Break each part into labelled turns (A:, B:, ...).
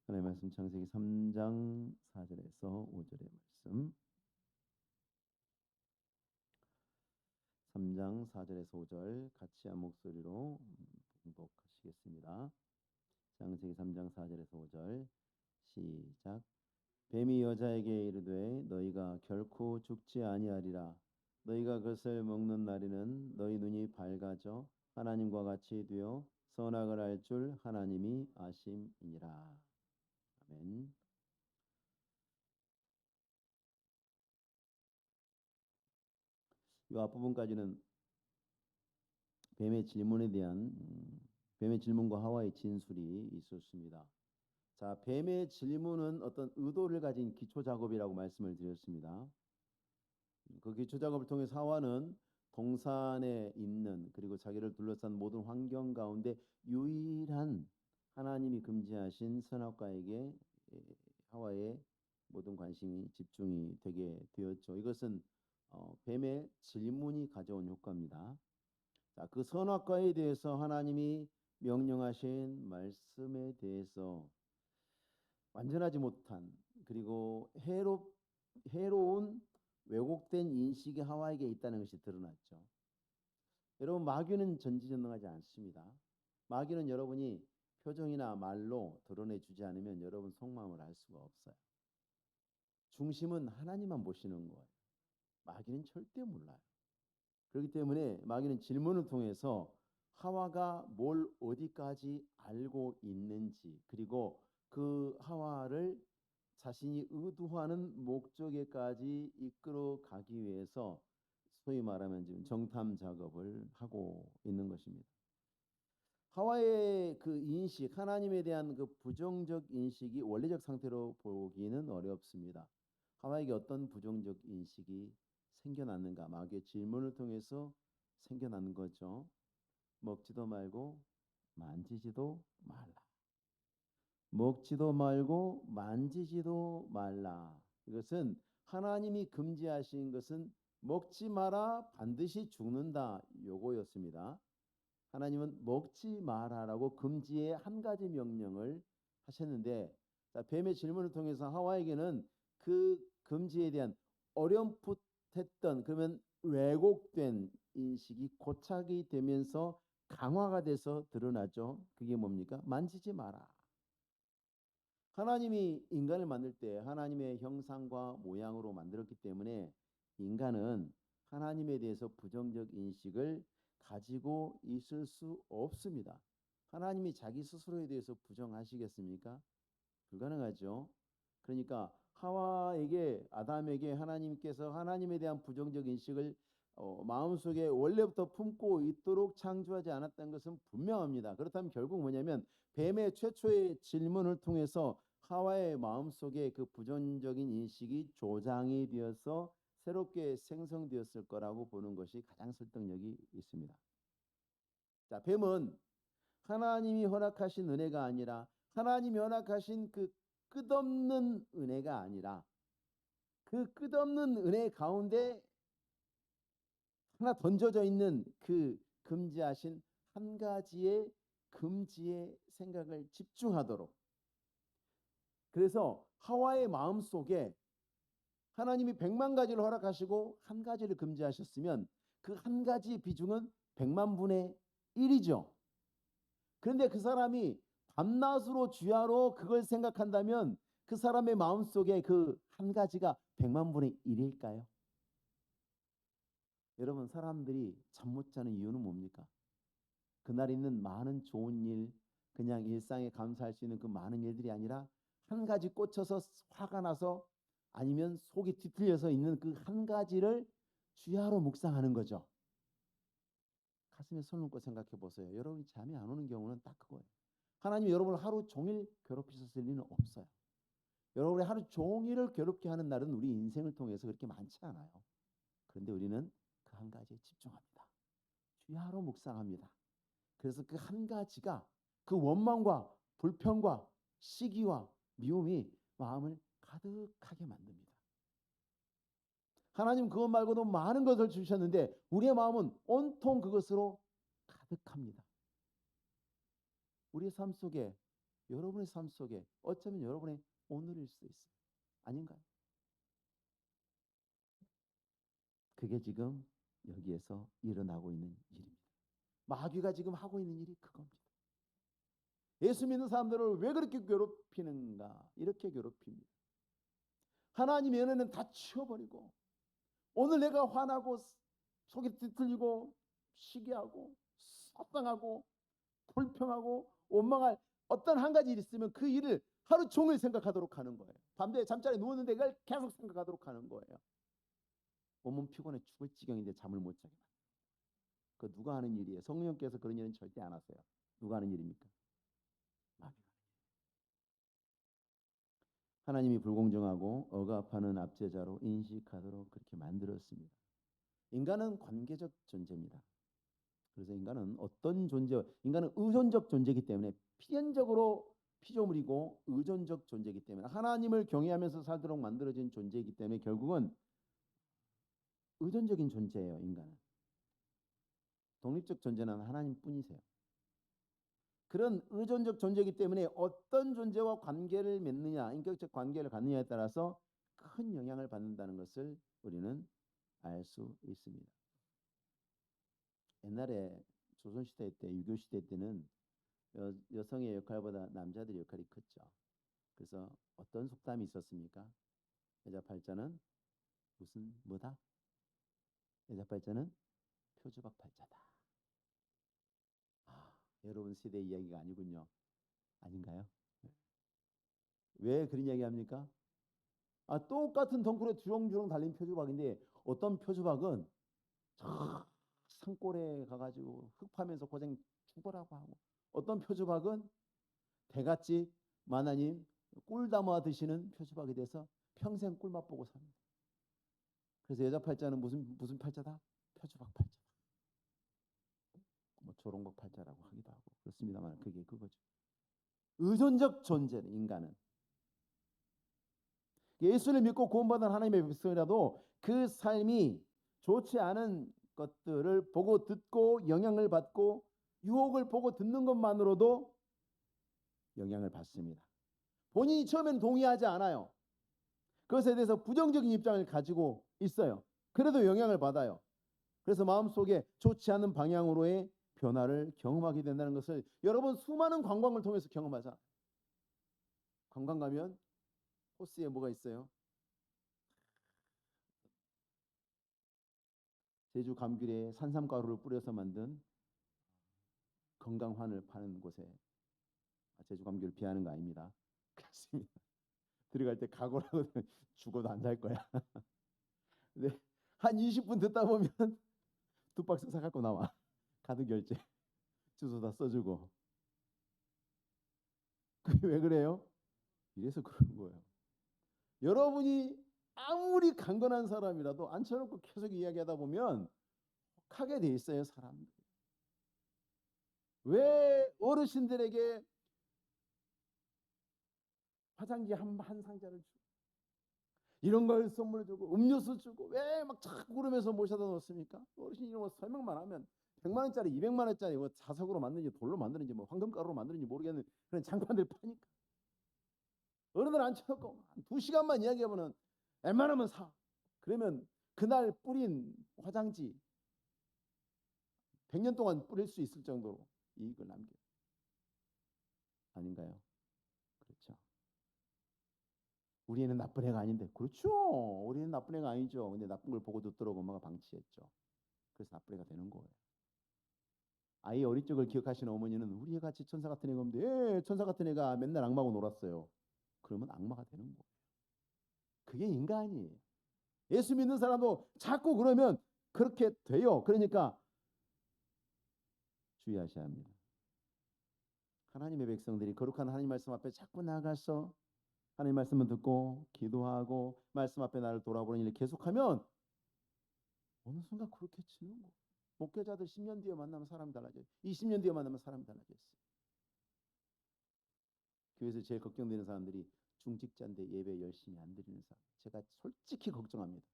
A: 하나님의 말씀 창세기 3장 4절에서 5절의 말씀. 3장 4절에서 5절 같이 한 목소리로 봉독하시겠습니다. 창세기 3장 4절에서 5절 시작. 뱀이 여자에게 이르되 너희가 결코 죽지 아니하리라. 너희가 그것을 먹는 날에는 너희 눈이 밝아져 하나님과 같이 되어 선악을 알 줄 하나님이 아심이니라. 아멘. 이 앞부분까지는 뱀의 질문과 하와의 진술이 있었습니다. 자, 뱀의 질문은 어떤 의도를 가진 기초 작업이라고 말씀을 드렸습니다. 그 기초 작업을 통해서 하와는 동산에 있는 그리고 자기를 둘러싼 모든 환경 가운데 유일한 하나님이 금지하신 선악과에게 하와의 모든 관심이 집중이 되게 되었죠. 이것은 뱀의 질문이 가져온 효과입니다. 자, 그 선악과에 대해서 하나님이 명령하신 말씀에 대해서 완전하지 못한 그리고 해로운 왜곡된 인식이 하와에게 있다는 것이 드러났죠. 여러분, 마귀는 전지전능하지 않습니다. 마귀는 여러분이 표정이나 말로 드러내주지 않으면 여러분 속마음을 알 수가 없어요. 중심은 하나님만 보시는 거예요. 마귀는 절대 몰라요. 그렇기 때문에 마귀는 질문을 통해서 하와가 뭘 어디까지 알고 있는지 그리고 그 하와를 자신이 의도하는 목적에까지 이끌어 가기 위해서 소위 말하면 지금 정탐 작업을 하고 있는 것입니다. 하와의 그 인식, 하나님에 대한 그 부정적 인식이 원래적 상태로 보기는 어렵습니다. 하와에게 어떤 부정적 인식이 생겨났는가? 마귀의 질문을 통해서 생겨난 거죠. 먹지도 말고 만지지도 말라. 먹지도 말고 만지지도 말라. 이것은 하나님이 금지하신 것은 먹지 마라, 반드시 죽는다, 요거였습니다. 하나님은 먹지 마라라고 금지의 한 가지 명령을 하셨는데, 자, 뱀의 질문을 통해서 하와에게는 그 금지에 대한 어렴풋했던 그러면 왜곡된 인식이 고착이 되면서 강화가 돼서 드러나죠. 그게 뭡니까? 만지지 마라. 하나님이 인간을 만들 때 하나님의 형상과 모양으로 만들었기 때문에 인간은 하나님에 대해서 부정적 인식을 가지고 있을 수 없습니다. 하나님이 자기 스스로에 대해서 부정하시겠습니까? 불가능하죠. 그러니까 하와에게 아담에게 하나님께서 하나님에 대한 부정적 인식을 마음속에 원래부터 품고 있도록 창조하지 않았다는 것은 분명합니다. 그렇다면 결국 뭐냐면 뱀의 최초의 질문을 통해서 하와의 마음속에 그 부정적인 인식이 조장이 되어서 새롭게 생성되었을 거라고 보는 것이 가장 설득력이 있습니다. 자, 뱀은 하나님이 허락하신 은혜가 아니라 하나님이 허락하신 그 끝없는 은혜가 아니라 그 끝없는 은혜 가운데 하나 던져져 있는 그 금지하신 한 가지의 금지의 생각을 집중하도록, 그래서 하와의 마음속에 하나님이 100만 가지를 허락하시고 한 가지를 금지하셨으면 그 한 가지의 비중은 100만 분의 1이죠. 그런데 그 사람이 밤낮으로 주야로 그걸 생각한다면 그 사람의 마음속에 그 한 가지가 100만 분의 1일까요? 여러분, 사람들이 잠 못 자는 이유는 뭡니까? 그날 있는 많은 좋은 일, 그냥 일상에 감사할 수 있는 그 많은 일들이 아니라 한 가지 꽂혀서 화가 나서 아니면 속이 뒤틀려서 있는 그 한 가지를 주야로 묵상하는 거죠. 가슴에 손 얹고 생각해 보세요. 여러분이 잠이 안 오는 경우는 딱 그거예요. 하나님이 여러분을 하루 종일 괴롭히셨을 리는 없어요. 여러분이 하루 종일을 괴롭게 하는 날은 우리 인생을 통해서 그렇게 많지 않아요. 그런데 우리는 그 한 가지에 집중합니다. 주야로 묵상합니다. 그래서 그 한 가지가 그 원망과 불평과 시기와 미움이 마음을 가득하게 만듭니다. 하나님 그것 말고도 많은 것을 주셨는데 우리의 마음은 온통 그것으로 가득합니다. 우리의 삶 속에 여러분의 삶 속에 어쩌면 여러분의 오늘일 수도 있어요. 아닌가요? 그게 지금 여기에서 일어나고 있는 일입니다. 마귀가 지금 하고 있는 일이 그겁니다. 예수 믿는 사람들을 왜 그렇게 괴롭히는가? 이렇게 괴롭힙니다. 하나님의 은혜는 다 치워버리고 오늘 내가 화나고 속이 뒤틀리고 시기하고 속상하고 불평하고 원망할 어떤 한 가지 일이 있으면 그 일을 하루 종일 생각하도록 하는 거예요. 밤새 잠자리에 누웠는데 그걸 계속 생각하도록 하는 거예요. 몸은 피곤해 죽을 지경인데 잠을 못 자게 만들어요. 그 누가 하는 일이에요? 성령께서 그런 일은 절대 안 하세요. 누가 하는 일입니까? 하나님이 불공정하고 억압하는 압제자로 인식하도록 그렇게 만들었습니다. 인간은 관계적 존재입니다. 그래서 인간은 인간은 의존적 존재이기 때문에 필연적으로 피조물이고 의존적 존재이기 때문에 하나님을 경외하면서 살도록 만들어진 존재이기 때문에 결국은 의존적인 존재예요. 인간은. 독립적 존재는 하나님뿐이세요. 그런 의존적 존재이기 때문에 어떤 존재와 관계를 맺느냐, 인격적 관계를 갖느냐에 따라서 큰 영향을 받는다는 것을 우리는 알 수 있습니다. 옛날에 조선시대 때, 유교시대 때는 여성의 역할보다 남자들의 역할이 컸죠. 그래서 어떤 속담이 있었습니까? 여자 팔자는 무슨 뭐다? 여자 팔자는 표주박 팔자다. 여러분 세대 이야기가 아니군요. 아닌가요? 왜 그런 이야기 합니까? 똑같은 덩굴에 주렁주렁 달린 표주박인데 어떤 표주박은 산골에 가가지고 흙 파면서 고생 죽으라고 하고 어떤 표주박은 대갓집 마나님 꿀 담아 드시는 표주박이 돼서 평생 꿀맛 보고 삽니다. 그래서 여자 팔자는 무슨 팔자다? 표주박 팔자. 뭐 조롱박 팔자라고 하기도 하고 그렇습니다만 그게 그거죠. 의존적 존재는 인간은 예수를 믿고 구원받은 하나님의 백성이라도 그 삶이 좋지 않은 것들을 보고 듣고 영향을 받고 유혹을 보고 듣는 것만으로도 영향을 받습니다. 본인이 처음에는 동의하지 않아요. 그것에 대해서 부정적인 입장을 가지고 있어요. 그래도 영향을 받아요. 그래서 마음속에 좋지 않은 방향으로의 변화를 경험하게 된다는 것을 여러분 수많은 관광을 통해서 경험하잖아요. 관광 가면 코스에 뭐가 있어요? 제주 감귤에 산삼가루를 뿌려서 만든 건강환을 파는 곳에 제주 감귤을 비하는 거 아닙니다. 그렇습니다. 들어갈 때 각오라고 죽어도 안 살 거야. 근데 한 20분 듣다 보면 2박스 사갖고 나와. 카드 결제 주소 다 써주고. 그게 왜 그래요? 이래서 그런 거예요. 여러분이 아무리 강건한 사람이라도 앉혀놓고 계속 이야기하다 보면 혹하게 돼 있어요. 사람들. 왜 어르신들에게 화장지 한 상자를 주고 이런 걸 선물 주고 음료수 주고 왜 막 자꾸 그러면서 모셔다 놓습니까? 어르신이 이런 거 설명만 하면 100만 원짜리 200만 원짜리 뭐 자석으로 만드는지 돌로 만드는지 뭐 황금가루로 만드는지 모르겠는 그런 장판들 파니까 어른들 앉혀놓고 한 2시간만 이야기하면 웬만하면 사. 그러면 그날 뿌린 화장지 100년 동안 뿌릴 수 있을 정도로 이익을 남겨요. 아닌가요? 그렇죠. 우리 애는 나쁜 애가 아닌데. 그렇죠. 우리 애는 나쁜 애가 아니죠. 근데 나쁜 걸 보고 듣도록 엄마가 방치했죠. 그래서 나쁜 애가 되는 거예요. 아이 어릴 적을 기억하시는 어머니는 우리 애 같이 천사 같은 애가 없는데 천사 같은 애가 맨날 악마하고 놀았어요. 그러면 악마가 되는 거예요. 그게 인간이에요. 예수 믿는 사람도 자꾸 그러면 그렇게 돼요. 그러니까 주의하셔야 합니다. 하나님의 백성들이 거룩한 하나님 말씀 앞에 자꾸 나가서 하나님 말씀을 듣고 기도하고 말씀 앞에 나를 돌아보는 일을 계속하면 어느 순간 그렇게 치는 거. 목회자들 10년 뒤에 만나면 사람이 달라져요. 20년 뒤에 만나면 사람이 달라져 있어요. 교회에서 제일 걱정되는 사람들이 중직자인데 예배 열심히 안 드리는 사람. 제가 솔직히 걱정합니다.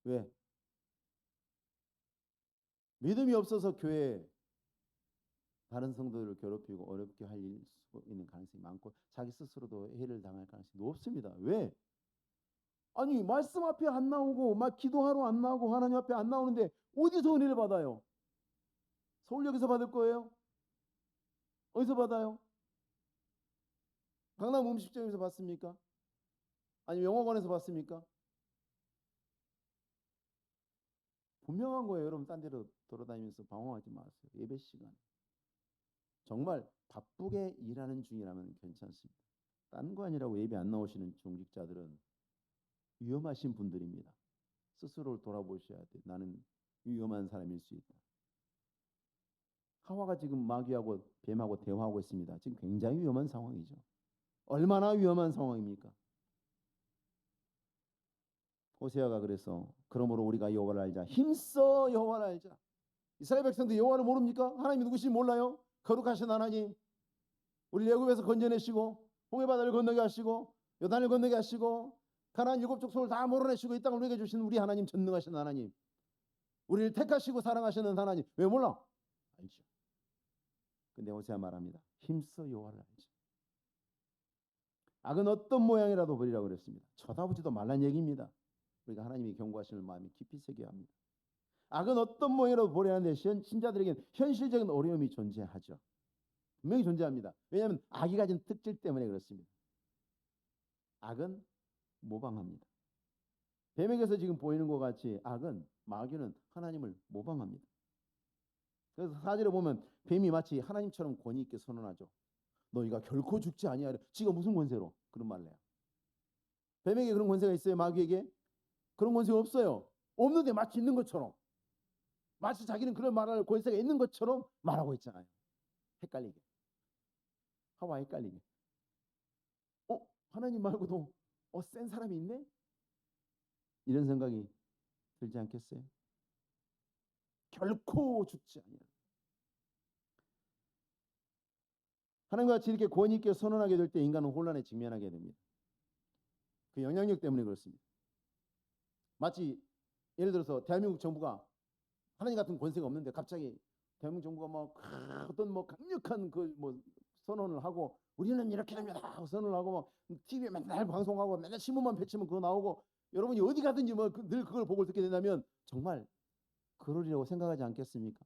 A: 왜? 믿음이 없어서 교회에 다른 성도들을 괴롭히고 어렵게 할 수 있는 가능성이 많고 자기 스스로도 해를 당할 가능성이 높습니다. 왜? 아니 말씀 앞에 안 나오고 막 기도하러 안 나오고 하나님 앞에 안 나오는데 어디서 은혜를 받아요? 서울역에서 받을 거예요? 어디서 받아요? 강남 음식점에서 받습니까? 아니면 영화관에서 받습니까? 분명한 거예요. 여러분 딴 데로 돌아다니면서 방황하지 마세요. 예배 시간. 정말 바쁘게 일하는 중이라면 괜찮습니다. 딴 거 아니라고 예배 안 나오시는 중직자들은 위험하신 분들입니다. 스스로를 돌아보셔야 돼. 나는 위험한 사람일 수 있다. 하와가 지금 마귀하고 뱀하고 대화하고 있습니다. 지금 굉장히 위험한 상황이죠. 얼마나 위험한 상황입니까? 호세아가 그래서 그러므로 우리가 여호와를 알자. 힘써 여호와를 알자. 이스라엘 백성들 여호와를 모릅니까? 하나님이 누구신지 몰라요? 거룩하신 하나님, 우리 애굽에서 건져내시고 홍해 바다를 건너게 하시고 요단을 건너게 하시고 가나안 7족속을 다 몰아내시고 이 땅을 우리에게 주신 우리 하나님, 전능하신 하나님, 우리를 택하시고 사랑하시는 하나님, 왜 몰라? 알죠. 근데 호세아 말합니다. 힘써 여호와를 알자. 악은 어떤 모양이라도 버리라고 그랬습니다. 쳐다보지도 말란 얘기입니다. 우리가 하나님이 경고하시는 마음이 깊이 새겨야 합니다. 악은 어떤 모양이라도 버려야 하는데 신자들에게는 현실적인 어려움이 존재하죠. 분명히 존재합니다. 왜냐하면 악이 가진 특질 때문에 그렇습니다. 악은 모방합니다. 뱀에게서 지금 보이는 것 같이 악은, 마귀는 하나님을 모방합니다. 그래서 사절에 보면 뱀이 마치 하나님처럼 권위 있게 선언하죠. 너희가 결코 죽지 아니하리라. 지가 무슨 권세로 그런 말을 해요? 뱀에게 그런 권세가 있어요? 마귀에게? 그런 권세가 없어요. 없는데 마치 있는 것처럼, 마치 자기는 그런 말할 권세가 있는 것처럼 말하고 있잖아요. 헷갈리게. 하와 헷갈리게. 하나님 말고도 센 사람이 있네? 이런 생각이 들지 않겠어요? 결코 죽지 아니하리라. 하나님과 같이 이렇게 권위 있게 선언하게 될 때 인간은 혼란에 직면하게 됩니다. 그 영향력 때문에 그렇습니다. 마치 예를 들어서 대한민국 정부가 하나님 같은 권세가 없는데 갑자기 대한민국 정부가 막 어떤 강력한 선언을 하고 우리는 이렇게 됩니다 선언을 하고 막 TV에 맨날 방송하고 맨날 신문만 펼치면 그거 나오고 여러분이 어디 가든지 늘 그걸 보고 듣게 된다면 정말 그러리라고 생각하지 않겠습니까?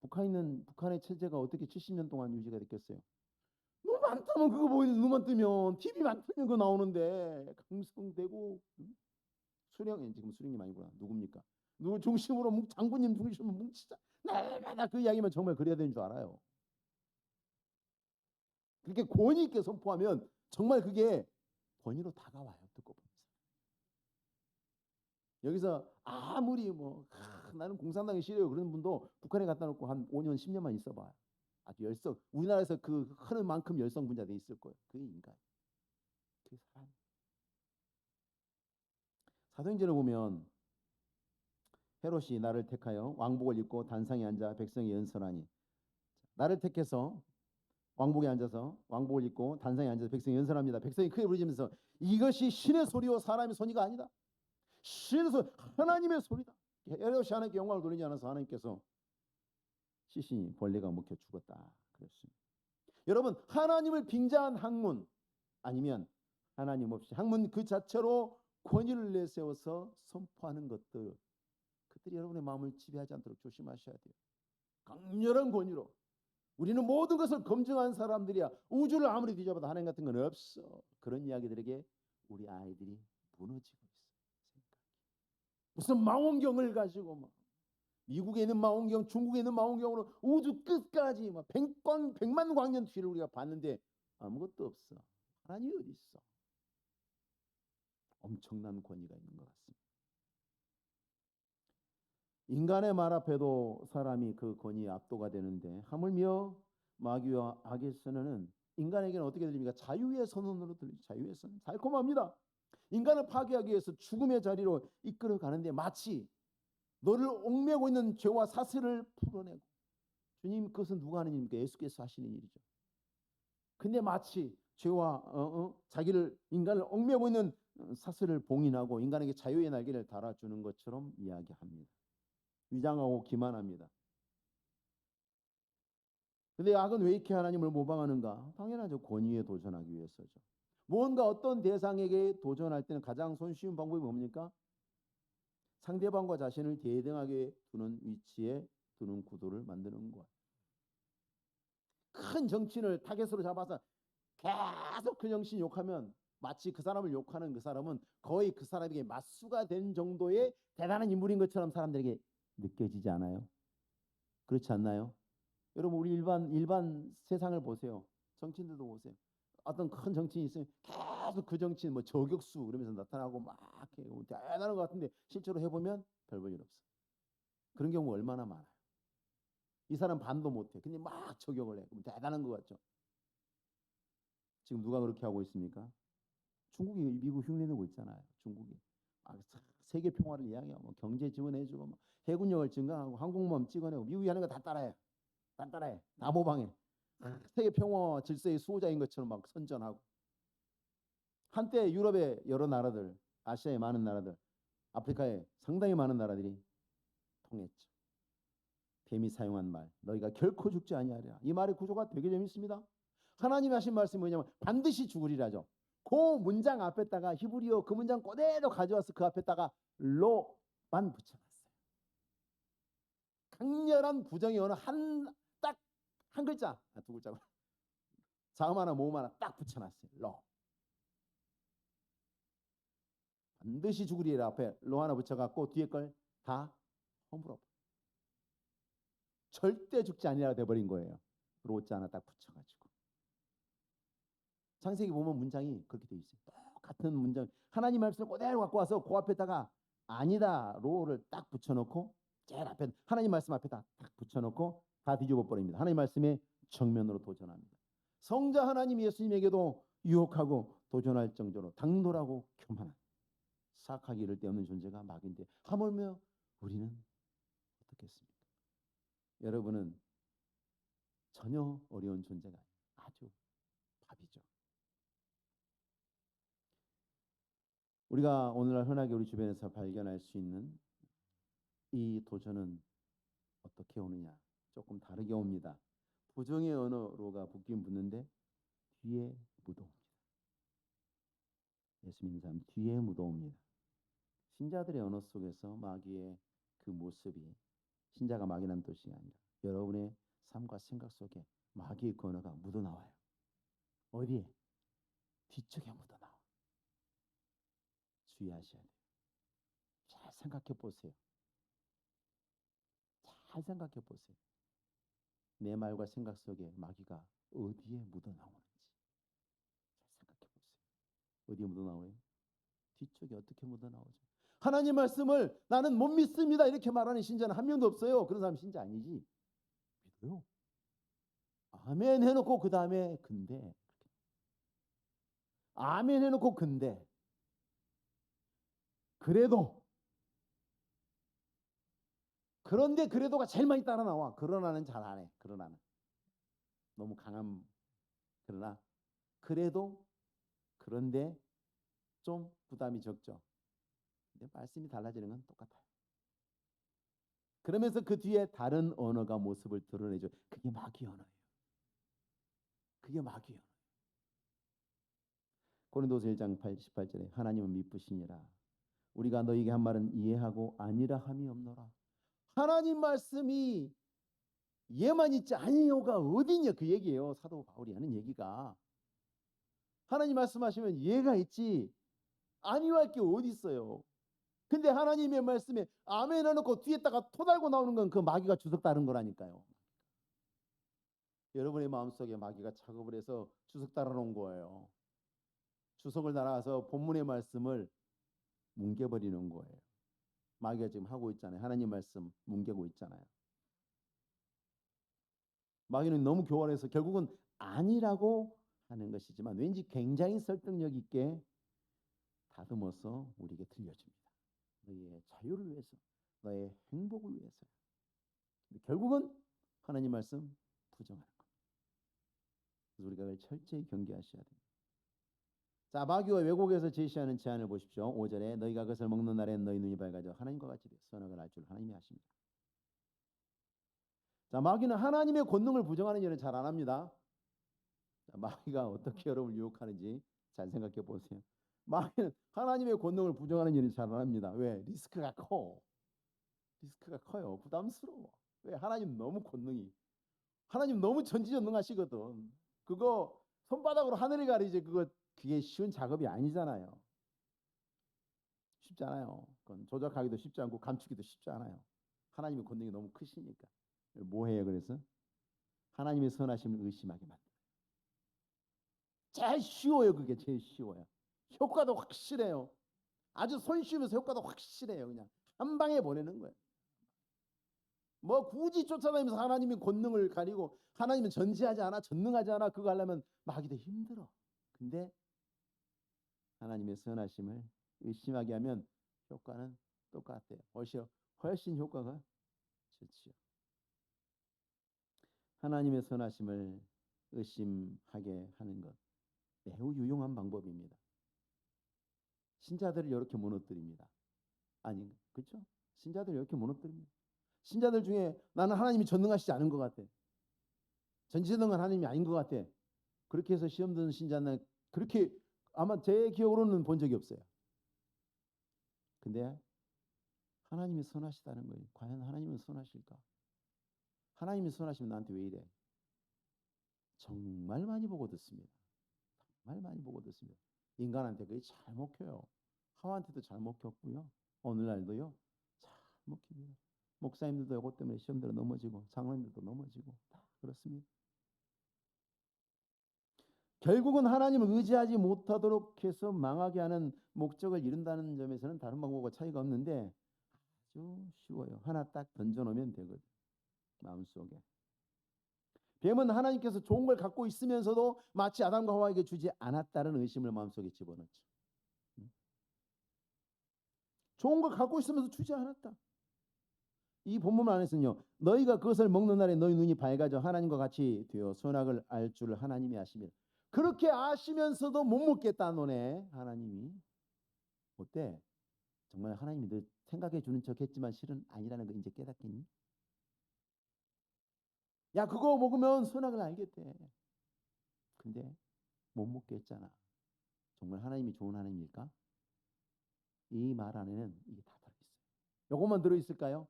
A: 북한의 체제가 어떻게 70년 동안 유지가 됐겠어요? 눈만 뜨면 그거 보이는데, 눈만 뜨면 TV만 뜨면 그거 나오는데 강성되고 지금 수령님 아니구나. 누굽니까? 누구 중심으로 장군님 중심으로 뭉치자. 날마다 그 이야기만 정말 그래야 되는 줄 알아요. 그렇게 권위 있게 선포하면 정말 그게 권위로 다가와요. 듣고 보면서. 여기서 아무리 나는 공산당이 싫어요 그런 분도 북한에 갖다 놓고 한 5년 10년만 있어봐요. 아주 우리나라에서 그 하는 만큼 열성 분자돼 있을 거예요. 그게 인간. 그게 사람. 사도행전을 보면 헤롯이 나를 택하여 왕복을 입고 단상에 앉아 백성이 연설하니, 나를 택해서 왕복에 앉아서 왕복을 입고 단상에 앉아서 백성이 연설합니다. 백성이 크게 부르짖으면서 이것이 신의 소리요 사람의 소리가 아니다. 신의 소리, 하나님의 소리다. 헤롯이 하나님께 영광을 돌리지 않아서 하나님께서 시신이 벌레가 먹혀 죽었다 그랬습니다. 여러분, 하나님을 빙자한 학문 아니면 하나님 없이 학문 그 자체로 권위를 내세워서 선포하는 것들이 여러분의 마음을 지배하지 않도록 조심하셔야 돼요. 강렬한 권위로 우리는 모든 것을 검증한 사람들이야. 우주를 아무리 뒤져봐도 하나님 같은 건 없어. 그런 이야기들에게 우리 아이들이 무너지고 있어요. 무슨 망원경을 가지고 미국에 있는 망원경, 중국에 있는 망원경으로 우주 끝까지 100만 광년 뒤를 우리가 봤는데 아무것도 없어. 하나님이 어디 있어? 엄청난 권위가 있는 것 같습니다. 인간의 말 앞에도 사람이 그 권위에 압도가 되는데 하물며 마귀와 악의 선언은 인간에게는 어떻게 들립니까? 자유의 선언으로 들리죠. 자유의 선언. 달콤합니다. 인간을 파괴하기 위해서 죽음의 자리로 이끌어 가는데 마치 너를 옥매고 있는 죄와 사슬을 풀어내고, 주님 그것은 누가 하는 일입니까? 예수께서 하시는 일이죠. 근데 마치 죄와 인간을 옥매고 있는 사슬을 봉인하고 인간에게 자유의 날개를 달아주는 것처럼 이야기합니다. 위장하고 기만합니다. 근데 악은 왜 이렇게 하나님을 모방하는가? 당연하죠. 권위에 도전하기 위해서죠. 무언가 어떤 대상에게 도전할 때는 가장 손쉬운 방법이 뭡니까? 상대방과 자신을 대등하게 두는 위치에 두는 구도를 만드는 거예요. 큰 정치인을 타겟으로 잡아서 계속 그 정치인 욕하면 마치 그 사람을 욕하는 그 사람은 거의 그 사람에게 맞수가 된 정도의 대단한 인물인 것처럼 사람들에게 느껴지지 않아요? 그렇지 않나요? 여러분 우리 일반 세상을 보세요. 정치인들도 보세요. 어떤 큰 정치인이 있으면 계속 그 정치인 뭐 저격수 그러면서 나타나고 막 대단한 것 같은데 실제로 해보면 별 볼 일 없어. 그런 경우 얼마나 많아요. 이 사람 반도 못해. 근데 막 저격을 해. 그럼 대단한 것 같죠. 지금 누가 그렇게 하고 있습니까? 중국이 미국 흉내내고 있잖아요. 중국이 세계 평화를 이야기하고 경제 지원해주고 해군력을 증강하고 항공모함 찍어내고 미국이 하는 거 다 따라해. 다 따라해. 다 모방해. 세계 평화 질서의 수호자인 것처럼 막 선전하고. 한때 유럽의 여러 나라들, 아시아의 많은 나라들, 아프리카의 상당히 많은 나라들이 통했죠. 뱀이 사용한 말, 너희가 결코 죽지 아니하리라. 이 말의 구조가 되게 재밌습니다. 하나님이 하신 말씀이 뭐냐면 반드시 죽으리라죠. 그 문장 앞에다가 히브리어 그 문장 그대로 가져와서 그 앞에다가 로만 붙여놨어요. 강렬한 부정의 언어 딱 한 글자, 두 글자고 자음 하나 모음 하나 딱 붙여놨어요. 로. 반드시 죽으리라 앞에 로 하나 붙여갖고 뒤에 걸 다 허물어. 절대 죽지 아니하라 돼버린 거예요. 로자 하나 딱 붙여가지고. 창세기 보면 문장이 그렇게 돼 있어요. 똑같은 문장. 하나님 말씀을 그대로 갖고 와서 그 앞에다가 아니다 로를 딱 붙여놓고 제일 앞에 하나님 말씀 앞에다 딱 붙여놓고 다 뒤집어 버립니다. 하나님 말씀에 정면으로 도전합니다. 성자 하나님 예수님에게도 유혹하고 도전할 정도로 당돌하고 교만한 사악하기 이를 데 없는 존재가 마귀인데 하물며 우리는 어떻겠습니까? 여러분은 전혀 어려운 존재가 아주 밥이죠. 우리가 오늘날 흔하게 우리 주변에서 발견할 수 있는 이 도전은 어떻게 오느냐? 조금 다르게 옵니다. 부정의 언어로가 붙긴 붙는데 뒤에 묻어옵니다. 예수 믿는 사람 뒤에 묻어옵니다. 신자들의 언어 속에서 마귀의 그 모습이 신자가 막연한 뜻이 아니라 여러분의 삶과 생각 속에 마귀의 그 언어가 묻어나와요. 어디에? 뒤쪽에 묻어나와. 주의하셔야 돼요. 잘 생각해 보세요. 잘 생각해 보세요. 내 말과 생각 속에 마귀가 어디에 묻어나오는지 잘 생각해 보세요. 어디에 묻어나와요? 뒤쪽에 어떻게 묻어나오죠? 하나님 말씀을 나는 못 믿습니다 이렇게 말하는 신자는 한 명도 없어요. 그런 사람 신자 아니지. 믿어요. 아멘 해놓고 그 다음에 근데 아멘 해놓고 근데 그래도 그런데 그래도가 제일 많이 따라 나와. 그러나는 잘 안 해. 그러나는 너무 강한 그러나 그래도 그런데 좀 부담이 적죠. 근데 말씀이 달라지는 건 똑같아요. 그러면서 그 뒤에 다른 언어가 모습을 드러내죠. 그게 마귀 언어예요. 그게 마귀 언어. 고린도서 1장 18절에 하나님은 미쁘시니라. 우리가 너희에게 한 말은 이해하고 아니라 함이 없노라. 하나님 말씀이 예만 있지 아니요가 어디냐 그 얘기예요. 사도 바울이 하는 얘기가. 하나님 말씀하시면 예가 있지 아니요 할 게 어디 있어요. 근데 하나님의 말씀에 아멘 해놓고 뒤에다가 토 달고 나오는 건 그 마귀가 주석 다른 거라니까요. 여러분의 마음속에 마귀가 작업을 해서 주석 달아놓은 거예요. 주석을 달아서 본문의 말씀을 뭉개버리는 거예요. 마귀가 지금 하고 있잖아요. 하나님 말씀 뭉개고 있잖아요. 마귀는 너무 교활해서 결국은 아니라고 하는 것이지만 왠지 굉장히 설득력 있게 다듬어서 우리에게 들려줍니다. 너의 자유를 위해서, 너의 행복을 위해서. 결국은 하나님 말씀 부정하는 것. 그래서 우리가 그걸 철저히 경계하셔야 됩니다. 자, 마귀와 왜곡에서 제시하는 제안을 보십시오. 5절에 너희가 그것을 먹는 날엔 너희 눈이 밝아져 하나님과 같이 선악을 알 줄 하나님이 아십니다. 자, 마귀는 하나님의 권능을 부정하는 일은 잘 안 합니다. 자, 마귀가 어떻게 여러분을 유혹하는지 잘 생각해 보세요. 마귀는 하나님의 권능을 부정하는 일은 잘 안 합니다. 왜? 리스크가 커. 리스크가 커요. 부담스러워. 왜? 하나님 너무 전지전능하시거든. 그거 손바닥으로 하늘을 가리지 그게 쉬운 작업이 아니잖아요. 쉽지 않아요. 그건 조작하기도 쉽지 않고 감추기도 쉽지 않아요. 하나님의 권능이 너무 크시니까. 뭐 해요? 그래서 하나님의 선하심을 의심하게 만들어요. 제일 쉬워요. 그게 제일 쉬워요. 효과도 확실해요. 아주 손쉬우면서 효과도 확실해요. 그냥 한 방에 보내는 거예요. 뭐 굳이 쫓아다니면서 하나님의 권능을 가리고 하나님은 전지하지 않아, 전능하지 않아 그거 하려면 마귀도 힘들어. 근데 하나님의 선하심을 의심하게 하면 효과는 똑같아요. 훨씬 효과가 좋지요. 하나님의 선하심을 의심하게 하는 것 매우 유용한 방법입니다. 신자들을 이렇게 무너뜨립니다. 아니, 그렇죠? 신자들을 이렇게 무너뜨립니다. 신자들 중에 나는 하나님이 전능하시지 않은 것 같아. 전지전능한 하나님이 아닌 것 같아. 그렇게 해서 시험 드는 신자는 그렇게 아마 제 기억으로는 본 적이 없어요. 근데 하나님이 선하시다는 거예요. 과연 하나님은 선하실까? 하나님이 선하시면 나한테 왜 이래? 정말 많이 보고 듣습니다. 정말 많이 보고 듣습니다. 인간한테 그게 잘 먹혀요. 하와한테도 잘 먹혔고요. 오늘날도요. 잘 먹힙니다. 목사님들도 이것 때문에 시험 들어 넘어지고 장로님들도 넘어지고 다 그렇습니다. 결국은 하나님을 의지하지 못하도록 해서 망하게 하는 목적을 이룬다는 점에서는 다른 방법과 차이가 없는데 아주 쉬워요. 하나 딱 던져놓으면 되거든요. 마음속에. 뱀은 하나님께서 좋은 걸 갖고 있으면서도 마치 아담과 하와에게 주지 않았다는 의심을 마음속에 집어넣죠. 좋은 걸 갖고 있으면서 주지 않았다. 이 본문 안에서는요. 너희가 그것을 먹는 날에 너희 눈이 밝아져 하나님과 같이 되어 선악을 알 줄 하나님이 아시며 그렇게 아시면서도 못 먹겠다 너네. 하나님이 어때? 정말 하나님이 너 생각해 주는 척 했지만 실은 아니라는 거 이제 깨닫겠니? 야 그거 먹으면 선악을 알겠대. 근데 못 먹게 했잖아. 정말 하나님이 좋은 하나님일까? 이 말 안에는 이게 다 들어있어요. 요것만 들어있을까요?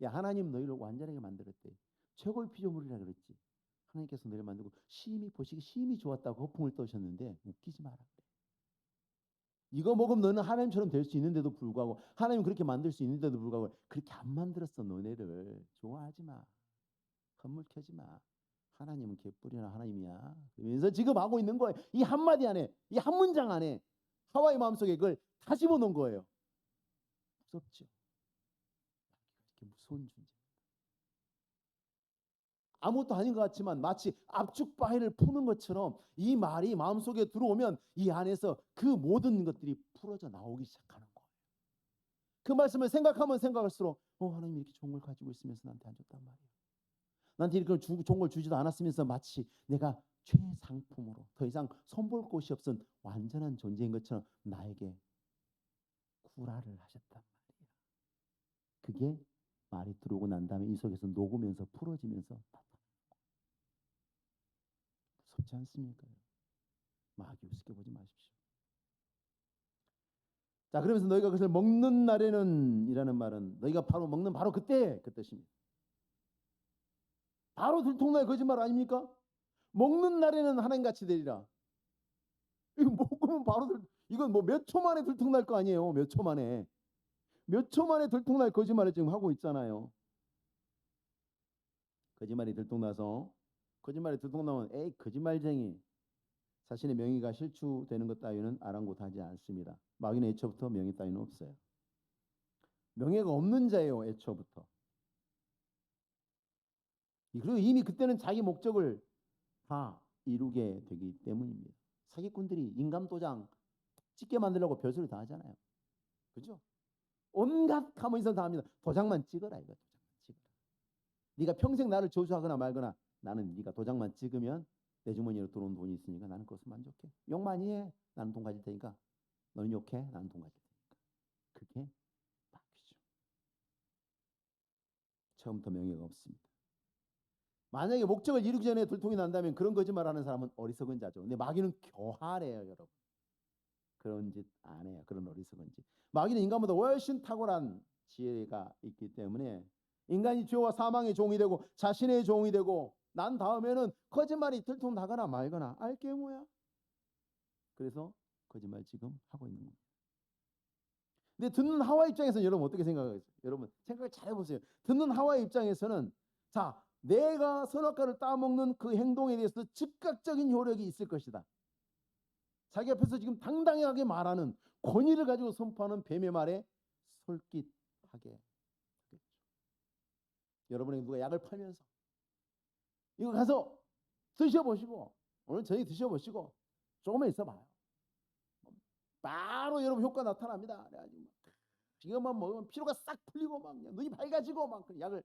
A: 야 하나님 너희를 완전하게 만들었대. 최고의 피조물이라 그랬지. 하나님께서 너희를 만들고 심히 좋았다고 허풍을 떠셨는데 웃기지 마라 그래. 이거 먹으면 너는 하나님처럼 될 수 있는데도 불구하고 하나님 그렇게 만들 수 있는데도 불구하고 그렇게 안 만들었어. 너네를 좋아하지 마. 건물 켜지 마. 하나님은 개뿔이나 하나님이야. 그러면서 지금 하고 있는 거예요. 이 한마디 안에 이 한 문장 안에 하와의 마음속에 그걸 다 집어넣은 거예요. 무섭죠. 이렇게 무서운 존재. 아무것도 아닌 것 같지만 마치 압축 파일을 푸는 것처럼 이 말이 마음속에 들어오면 이 안에서 그 모든 것들이 풀어져 나오기 시작하는 거예요. 그 말씀을 생각하면 생각할수록 하나님 이렇게 좋은 걸 가지고 있으면서 나한테 안 줬단 말이야. 나한테 이렇게 좋은 걸 주지도 않았으면서 마치 내가 최상품으로 더 이상 손볼 곳이 없은 완전한 존재인 것처럼 나에게 구라를 하셨단 말이야. 그게 말이 들어오고 난 다음에 이 속에서 녹으면서 풀어지면서 무섭지 않습니까? 마귀 우습게 보지 마십시오. 자, 그러면서 너희가 그것을 먹는 날에는 이라는 말은 너희가 바로 먹는 바로 그때 그 뜻입니다. 바로 들통날 거짓말 아닙니까? 먹는 날에는 하나님같이 되리라. 이거 먹으면 이건 뭐 몇 초 만에 들통날 거 아니에요. 몇 초 만에. 몇 초 만에 들통날 거짓말을 지금 하고 있잖아요. 거짓말이 들통나면 에이 거짓말쟁이. 자신의 명예가 실추되는 것 따위는 아랑곳하지 않습니다. 마귀는 애초부터 명예 따위는 없어요. 명예가 없는 자예요. 애초부터. 그리고 이미 그때는 자기 목적을 다 이루게 되기 때문입니다. 사기꾼들이 인감도장 찍게 만들려고 별소리 다 하잖아요. 그죠? 온갖 가문에서 다 합니다. 도장만 찍어라 이거. 도장만 찍어라. 네가 평생 나를 저주하거나 말거나 나는 네가 도장만 찍으면 내 주머니로 들어온 돈이 있으니까 나는 그것을 만족해. 욕 많이 해. 나는 돈 가질 테니까. 너는 욕해. 나는 돈 가질 테니까. 그게 마귀죠. 처음부터 명예가 없습니다. 만약에 목적을 이루기 전에 들통이 난다면 그런 거짓말하는 사람은 어리석은 자죠. 근데 마귀는 교활해요, 여러분. 그런 짓 안 해요. 그런 어리석은 짓. 마귀는 인간보다 훨씬 탁월한 지혜가 있기 때문에 인간이 죄와 사망의 종이 되고 자신의 종이 되고 난 다음에는 거짓말이 들통 나거나 말거나 알게 뭐야. 그래서 거짓말 지금 하고 있는 거예요. 근데 듣는 하와 입장에서는 여러분 어떻게 생각하겠어요? 여러분 생각을 잘 해보세요. 듣는 하와 입장에서는 자, 내가 선악과를 따먹는 그 행동에 대해서 즉각적인 효력이 있을 것이다. 자기 앞에서 지금 당당하게 말하는 권위를 가지고 선포하는 뱀의 말에 솔깃하게 하겠죠. 여러분에게 누가 약을 팔면서 이거 가서 드셔보시고 오늘 저녁에 드셔보시고 조금만 있어봐요. 바로 여러분 효과 나타납니다. 그래가지고 이것만 먹으면 피로가 싹 풀리고 막 눈이 밝아지고 막 약을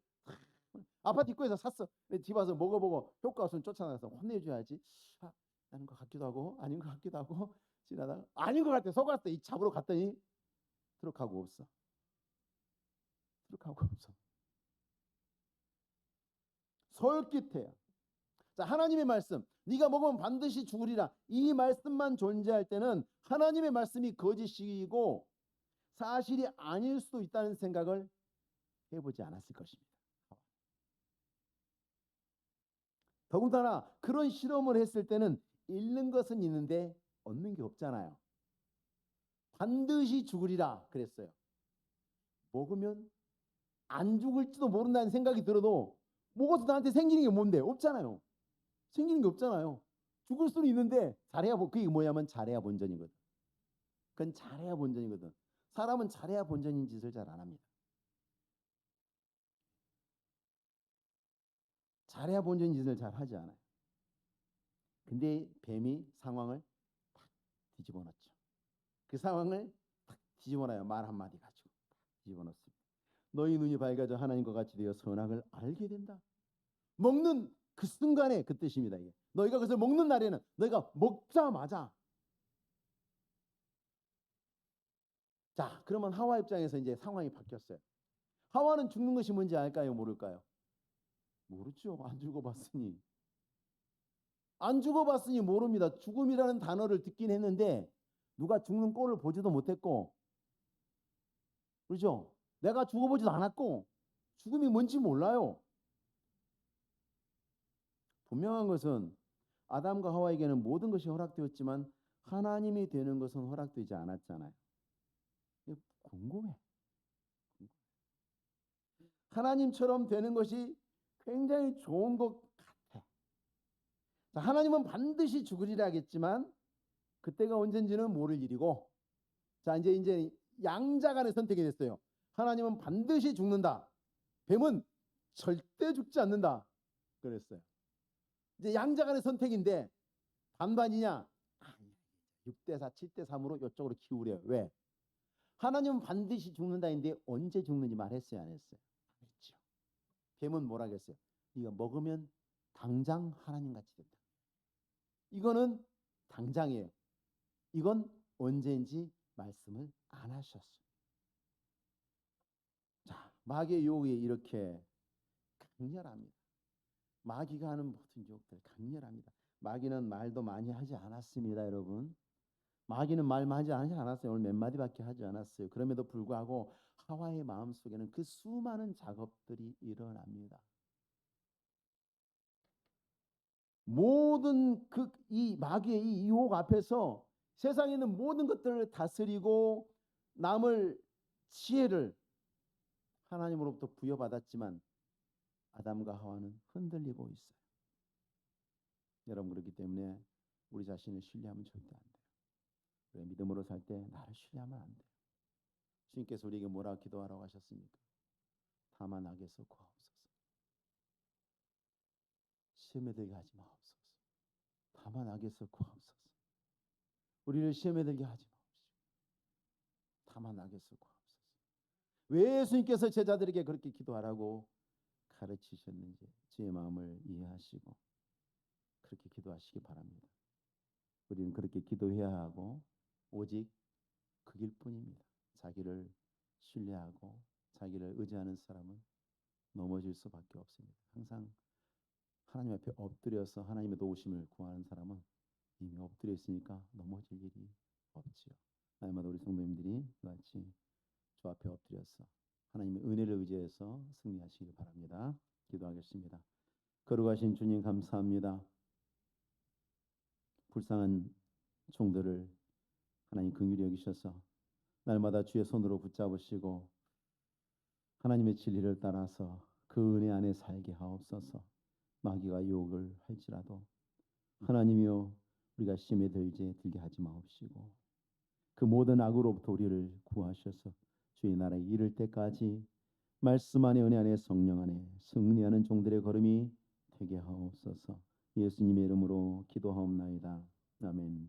A: 아파트 입구에서 샀어. 집 와서 먹어보고 효과 없으면 쫓아나가서 혼내줘야지. 아, 아닌 것 같기도 하고 아닌 것 같기도 하고 지나다가 아닌 것 같아 속았어. 이 잡으러 갔더니 트럭하고 없어. 트럭하고 없어. 솔깃해요. 자, 하나님의 말씀 네가 먹으면 반드시 죽으리라. 이 말씀만 존재할 때는 하나님의 말씀이 거짓이고 사실이 아닐 수도 있다는 생각을 해보지 않았을 것입니다. 더군다나 그런 실험을 했을 때는 잃는 것은 있는데 얻는 게 없잖아요. 반드시 죽으리라 그랬어요. 먹으면 안 죽을지도 모른다는 생각이 들어도 먹어서 나한테 생기는 게 뭔데? 없잖아요. 생기는 게 없잖아요. 죽을 수는 있는데 잘해야 그게 뭐냐면 잘해야 본전이거든. 그건 잘해야 본전이거든. 사람은 잘해야 본전인 짓을 잘 안 합니다. 잘해야 본전인 짓을 잘 하지 않아요. 근데 뱀이 상황을 탁 뒤집어 놨죠. 그 상황을 탁 뒤집어 놔요. 말 한마디 가지고 뒤집어 놓습니다. 너희 눈이 밝아져 하나님과 같이 되어 선악을 알게 된다. 먹는 그 순간에 그 뜻입니다. 이게. 너희가 그것을 먹는 날에는 너희가 먹자마자 자, 그러면 하와 입장에서 이제 상황이 바뀌었어요. 하와는 죽는 것이 뭔지 알까요? 모를까요? 모르죠. 안 죽어봤으니. 안 죽어봤으니 모릅니다. 죽음이라는 단어를 듣긴 했는데 누가 죽는 꼴을 보지도 못했고 그렇죠? 내가 죽어보지도 않았고 죽음이 뭔지 몰라요. 분명한 것은 아담과 하와에게는 모든 것이 허락되었지만 하나님이 되는 것은 허락되지 않았잖아요. 궁금해. 하나님처럼 되는 것이 굉장히 좋은 것 같아. 자, 하나님은 반드시 죽으리라 하겠지만 그때가 언젠지는 모를 일이고 자 이제 양자 간의 선택이 됐어요. 하나님은 반드시 죽는다. 뱀은 절대 죽지 않는다. 그랬어요. 이제 양자 간의 선택인데 반반이냐? 6대4, 7대3으로 이쪽으로 기울여요. 왜? 하나님은 반드시 죽는다인데 언제 죽는지 말했어요? 안 했어요? 그렇죠. 뱀은 뭐라 그랬어요? 네가 먹으면 당장 하나님같이 된다. 이거는 당장이에요. 이건 언제인지 말씀을 안 하셨어요. 자, 마귀의 유혹이 이렇게 강렬합니다. 마귀가 하는 모든 유혹들 강렬합니다. 마귀는 말도 많이 하지 않았습니다, 여러분. 마귀는 말 많이 하지 않았어요. 오늘 몇 마디밖에 하지 않았어요. 그럼에도 불구하고 하와의 마음속에는 그 수많은 작업들이 일어납니다. 모든 이 마귀의 이 유혹 앞에서 세상에 있는 모든 것들을 다스리고 남을 지혜를 하나님으로부터 부여받았지만 아담과 하와는 흔들리고 있어요. 여러분 그렇기 때문에 우리 자신을 신뢰하면 절대 안 돼요. 그래, 믿음으로 살 때 나를 신뢰하면 안 돼요. 주님께서 우리에게 뭐라 기도하라고 하셨습니까? 다만 악에서 구하옵소서. 시험에 들게 하지 마옵소서. 다만 악에서 구하옵소서. 우리를 시험에 들게 하지 마옵시오. 다만 악에서 구하옵소서. 왜 예수님께서 제자들에게 그렇게 기도하라고 가르치셨는지 제 마음을 이해하시고 그렇게 기도하시기 바랍니다. 우리는 그렇게 기도해야 하고 오직 그 길뿐입니다. 자기를 신뢰하고 자기를 의지하는 사람은 넘어질 수밖에 없습니다. 항상 하나님 앞에 엎드려서 하나님의 도우심을 구하는 사람은 이미 엎드려 있으니까 넘어질 일이 없지요. 날마다 우리 성도님들이 같이 주 앞에 엎드려서 하나님의 은혜를 의지해서 승리하시길 바랍니다. 기도하겠습니다. 거룩하신 주님 감사합니다. 불쌍한 종들을 하나님 긍휼히 여기셔서 날마다 주의 손으로 붙잡으시고 하나님의 진리를 따라서 그 은혜 안에 살게 하옵소서. 마귀가 유혹을 할지라도 하나님이여 우리가 심에 들게 하지 마옵시고 그 모든 악으로부터 우리를 구하셔서 주의 나라에 이를 때까지 말씀 안에 은혜 안에 성령 안에 승리하는 종들의 걸음이 되게 하옵소서. 예수님의 이름으로 기도하옵나이다. 아멘.